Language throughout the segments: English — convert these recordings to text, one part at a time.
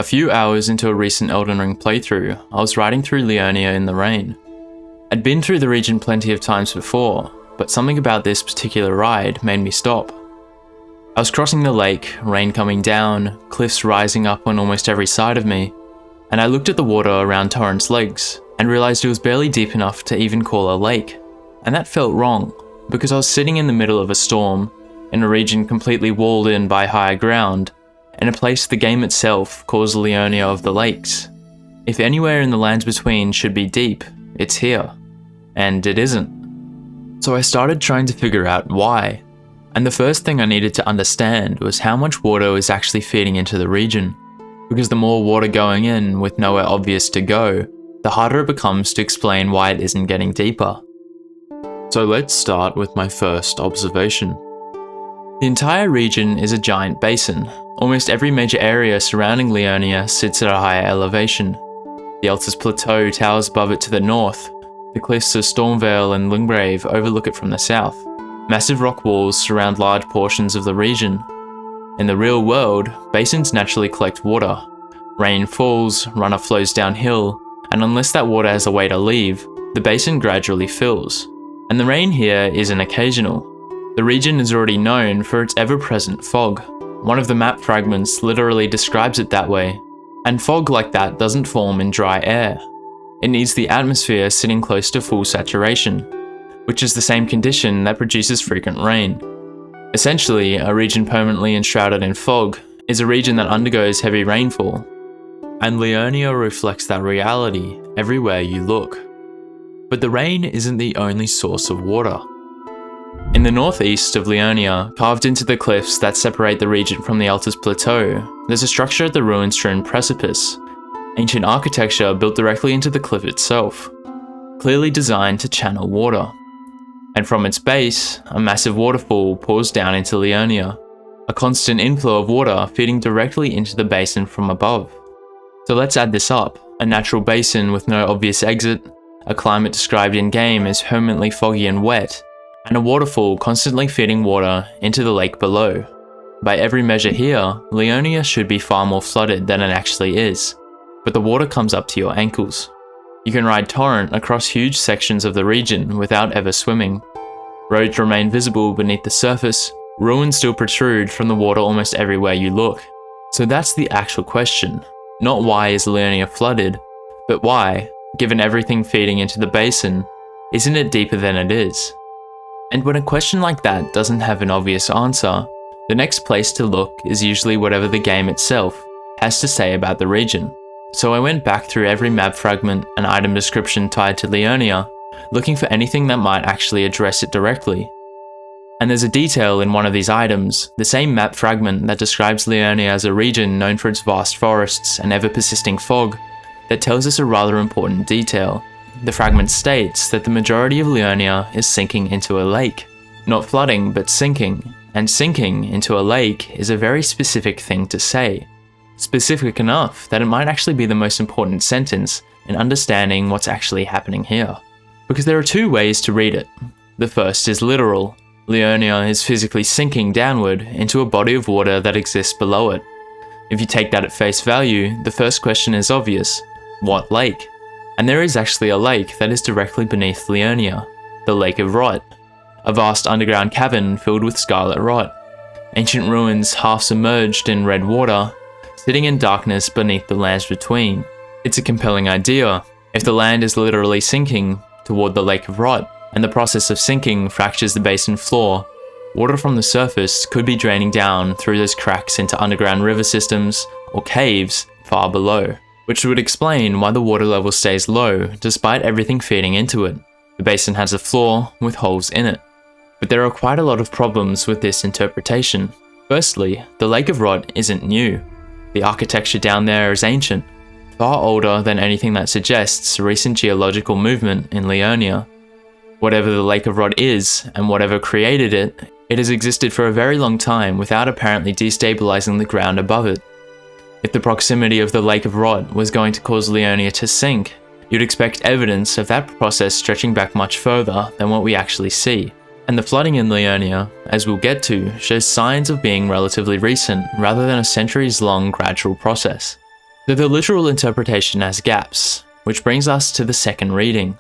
few hours into a recent Elden Ring playthrough, I was riding through Liurnia in the rain. I'd been through the region plenty of times before, but something about this particular ride made me stop. I was crossing the lake, rain coming down, cliffs rising up on almost every side of me, and I looked at the water around Torrent's legs and realised it was barely deep enough to even call a lake. And that felt wrong, because I was sitting in the middle of a storm, in a region completely walled in by higher ground, in a place the game itself calls Liurnia of the Lakes. If anywhere in the lands between should be deep, it's here. And it isn't. So I started trying to figure out why. And the first thing I needed to understand was how much water is actually feeding into the region. Because the more water going in with nowhere obvious to go, the harder it becomes to explain why it isn't getting deeper. So let's start with my first observation. The entire region is a giant basin. Almost every major area surrounding Liurnia sits at a higher elevation. The Altus Plateau towers above it to the north. The cliffs of Stormvale and Lungbrave overlook it from the south. Massive rock walls surround large portions of the region. In the real world, basins naturally collect water. Rain falls, runoff flows downhill, and unless that water has a way to leave, the basin gradually fills. And the rain here isn't occasional. The region is already known for its ever-present fog. One of the map fragments literally describes it that way. And fog like that doesn't form in dry air. It needs the atmosphere sitting close to full saturation, which is the same condition that produces frequent rain. Essentially, a region permanently enshrouded in fog is a region that undergoes heavy rainfall. And Liurnia reflects that reality everywhere you look. But the rain isn't the only source of water. In the northeast of Liurnia, carved into the cliffs that separate the region from the Altus Plateau, there's a structure at the ruin-strewn precipice, ancient architecture built directly into the cliff itself, clearly designed to channel water. And from its base, a massive waterfall pours down into Liurnia, a constant inflow of water feeding directly into the basin from above. So let's add this up: a natural basin with no obvious exit, a climate described in-game as permanently foggy and wet, and a waterfall constantly feeding water into the lake below. By every measure here, Liurnia should be far more flooded than it actually is, but the water comes up to your ankles. You can ride Torrent across huge sections of the region without ever swimming. Roads remain visible beneath the surface, ruins still protrude from the water almost everywhere you look. So that's the actual question. Not why is Liurnia flooded, but why, given everything feeding into the basin, isn't it deeper than it is? And when a question like that doesn't have an obvious answer, the next place to look is usually whatever the game itself has to say about the region. So I went back through every map fragment and item description tied to Liurnia, looking for anything that might actually address it directly. And there's a detail in one of these items, the same map fragment that describes Liurnia as a region known for its vast forests and ever-persisting fog, that tells us a rather important detail. The fragment states that the majority of Liurnia is sinking into a lake. Not flooding, but sinking. And sinking into a lake is a very specific thing to say. Specific enough that it might actually be the most important sentence in understanding what's actually happening here. Because there are two ways to read it. The first is literal. Liurnia is physically sinking downward into a body of water that exists below it. If you take that at face value, the first question is obvious. What lake? And there is actually a lake that is directly beneath Liurnia, the Lake of Rot, a vast underground cavern filled with scarlet rot, ancient ruins half submerged in red water, sitting in darkness beneath the lands between. It's a compelling idea. If the land is literally sinking toward the Lake of Rot, and the process of sinking fractures the basin floor, water from the surface could be draining down through those cracks into underground river systems or caves far below, which would explain why the water level stays low despite everything feeding into it. The basin has a floor with holes in it. But there are quite a lot of problems with this interpretation. Firstly, the Lake of Rot isn't new. The architecture down there is ancient, far older than anything that suggests recent geological movement in Liurnia. Whatever the Lake of Rot is, and whatever created it, it has existed for a very long time without apparently destabilizing the ground above it. If the proximity of the Lake of Rot was going to cause Liurnia to sink, you'd expect evidence of that process stretching back much further than what we actually see. And the flooding in Liurnia, as we'll get to, shows signs of being relatively recent rather than a centuries-long gradual process. So the literal interpretation has gaps, which brings us to the second reading.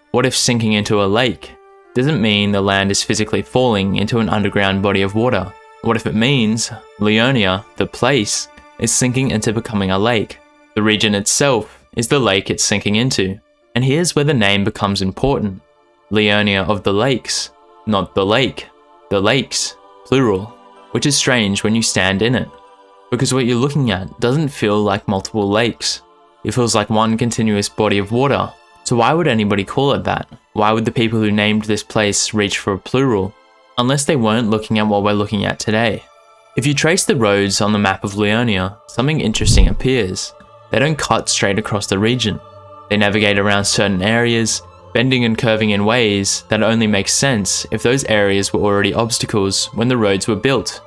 What if sinking into a lake doesn't mean the land is physically falling into an underground body of water? What if it means Liurnia, the place, is sinking into becoming a lake? The region itself is the lake it's sinking into. And here's where the name becomes important. Liurnia of the lakes, not the lake. The lakes, plural, which is strange when you stand in it. Because what you're looking at doesn't feel like multiple lakes. It feels like one continuous body of water. So why would anybody call it that? Why would the people who named this place reach for a plural? Unless they weren't looking at what we're looking at today. If you trace the roads on the map of Liurnia, something interesting appears. They don't cut straight across the region. They navigate around certain areas, bending and curving in ways that only make sense if those areas were already obstacles when the roads were built.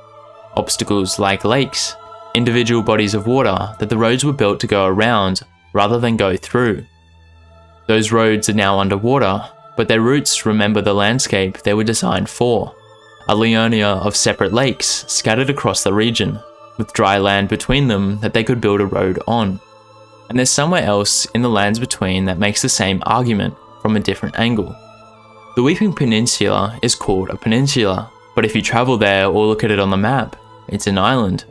Obstacles like lakes, individual bodies of water that the roads were built to go around rather than go through. Those roads are now underwater, but their roots remember the landscape they were designed for. A Liurnia of separate lakes scattered across the region, with dry land between them that they could build a road on. And there's somewhere else in the lands between that makes the same argument from a different angle. The Weeping Peninsula is called a peninsula, but if you travel there or look at it on the map, it's an island.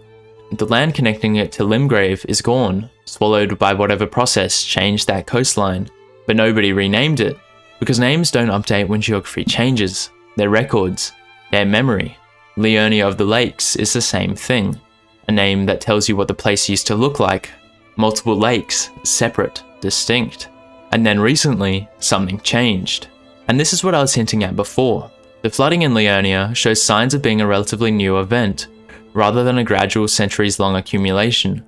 The land connecting it to Limgrave is gone, swallowed by whatever process changed that coastline, but nobody renamed it, because names don't update when geography changes. They're records, they're memory. Liurnia of the Lakes is the same thing, a name that tells you what the place used to look like. Multiple lakes, separate, distinct. And then recently, something changed. And this is what I was hinting at before. The flooding in Liurnia shows signs of being a relatively new event, rather than a gradual centuries-long accumulation.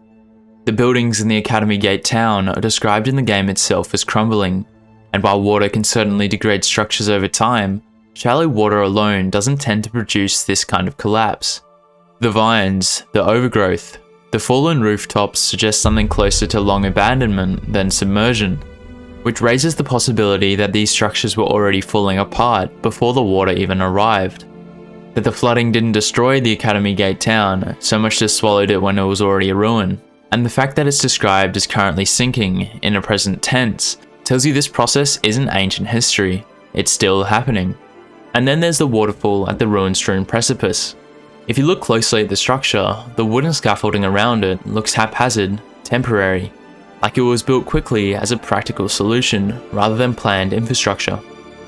The buildings in the Academy Gate town are described in the game itself as crumbling, and while water can certainly degrade structures over time, shallow water alone doesn't tend to produce this kind of collapse. The vines, the overgrowth, the fallen rooftops suggest something closer to long abandonment than submersion, which raises the possibility that these structures were already falling apart before the water even arrived. That the flooding didn't destroy the Academy Gate town, so much just swallowed it when it was already a ruin. And the fact that it's described as currently sinking in a present tense tells you this process isn't ancient history, it's still happening. And then there's the waterfall at the ruin-strewn precipice. If you look closely at the structure, the wooden scaffolding around it looks haphazard, temporary, like it was built quickly as a practical solution rather than planned infrastructure.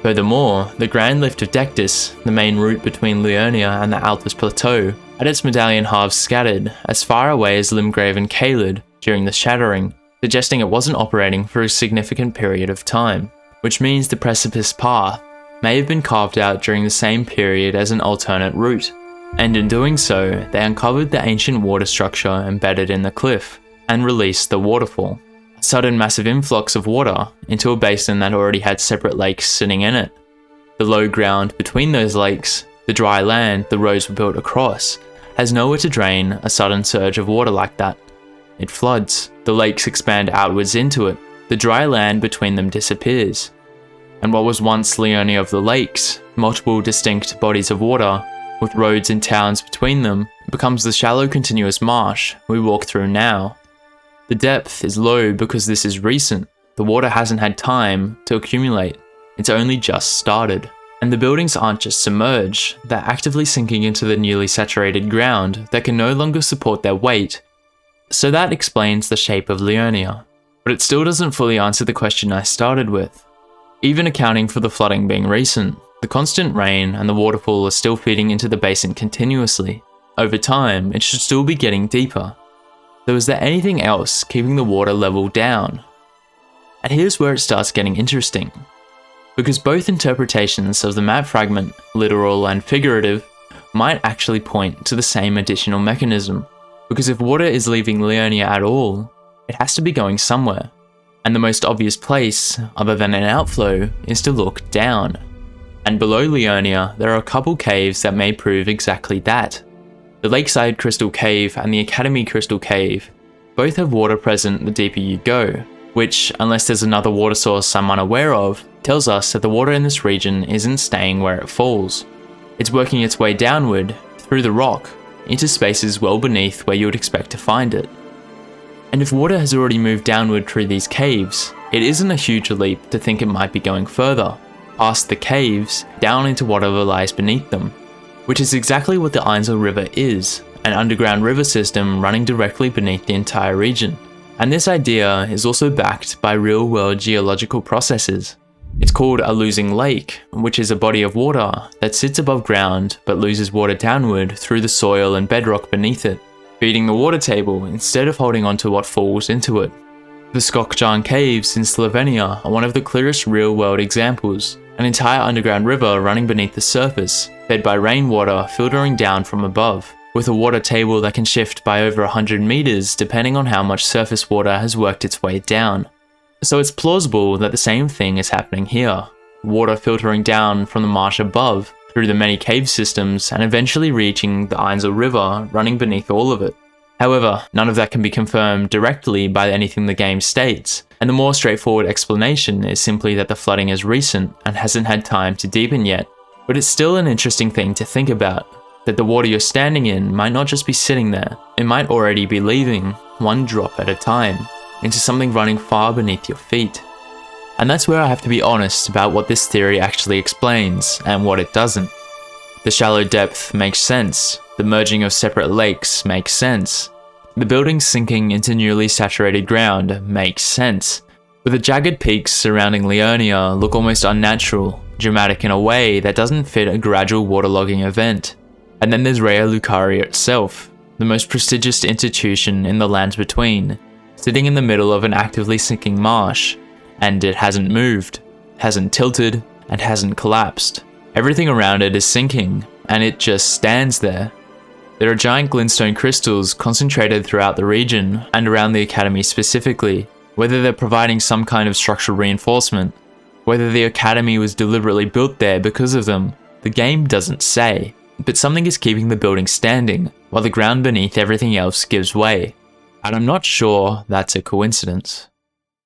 Furthermore, the Grand Lift of Dectus, the main route between Liurnia and the Altus Plateau, had its medallion halves scattered as far away as Limgrave and Caelid during the shattering, suggesting it wasn't operating for a significant period of time, which means the precipice path may have been carved out during the same period as an alternate route, and in doing so, they uncovered the ancient water structure embedded in the cliff, and released the waterfall. A sudden massive influx of water into a basin that already had separate lakes sitting in it. The low ground between those lakes, the dry land the roads were built across, has nowhere to drain a sudden surge of water like that. It floods, the lakes expand outwards into it, the dry land between them disappears. And what was once Liurnia of the Lakes, multiple distinct bodies of water, with roads and towns between them, becomes the shallow continuous marsh we walk through now. The depth is low because this is recent. The water hasn't had time to accumulate. It's only just started. And the buildings aren't just submerged, they're actively sinking into the newly saturated ground that can no longer support their weight. So that explains the shape of Liurnia. But it still doesn't fully answer the question I started with. Even accounting for the flooding being recent, the constant rain and the waterfall are still feeding into the basin continuously. Over time, it should still be getting deeper. So is there anything else keeping the water level down? And here's where it starts getting interesting. Because both interpretations of the map fragment, literal and figurative, might actually point to the same additional mechanism. Because if water is leaving Liurnia at all, it has to be going somewhere. And the most obvious place, other than an outflow, is to look down. And below Liurnia, there are a couple caves that may prove exactly that. The Lakeside Crystal Cave and the Academy Crystal Cave both have water present the deeper you go, which, unless there's another water source I'm unaware of, tells us that the water in this region isn't staying where it falls. It's working its way downward, through the rock, into spaces well beneath where you would expect to find it. And if water has already moved downward through these caves, it isn't a huge leap to think it might be going further, past the caves, down into whatever lies beneath them, which is exactly what the Ainsel River is, an underground river system running directly beneath the entire region. And this idea is also backed by real-world geological processes. It's called a losing lake, which is a body of water that sits above ground but loses water downward through the soil and bedrock beneath it, feeding the water table instead of holding onto what falls into it. The Skokjan Caves in Slovenia are one of the clearest real-world examples, an entire underground river running beneath the surface, fed by rainwater filtering down from above, with a water table that can shift by over 100 meters depending on how much surface water has worked its way down. So it's plausible that the same thing is happening here, water filtering down from the marsh above, through the many cave systems and eventually reaching the Ainsel River running beneath all of it. However, none of that can be confirmed directly by anything the game states, and the more straightforward explanation is simply that the flooding is recent and hasn't had time to deepen yet. But it's still an interesting thing to think about, that the water you're standing in might not just be sitting there, it might already be leaving, one drop at a time, into something running far beneath your feet. And that's where I have to be honest about what this theory actually explains and what it doesn't. The shallow depth makes sense, the merging of separate lakes makes sense, the buildings sinking into newly saturated ground makes sense, but the jagged peaks surrounding Liurnia look almost unnatural, dramatic in a way that doesn't fit a gradual waterlogging event. And then there's Raya Lucaria itself, the most prestigious institution in the lands between, sitting in the middle of an actively sinking marsh, and it hasn't moved, hasn't tilted, and hasn't collapsed. Everything around it is sinking, and it just stands there. There are giant glintstone crystals concentrated throughout the region, and around the academy specifically. Whether they're providing some kind of structural reinforcement, whether the academy was deliberately built there because of them, the game doesn't say. But something is keeping the building standing, while the ground beneath everything else gives way. And I'm not sure that's a coincidence.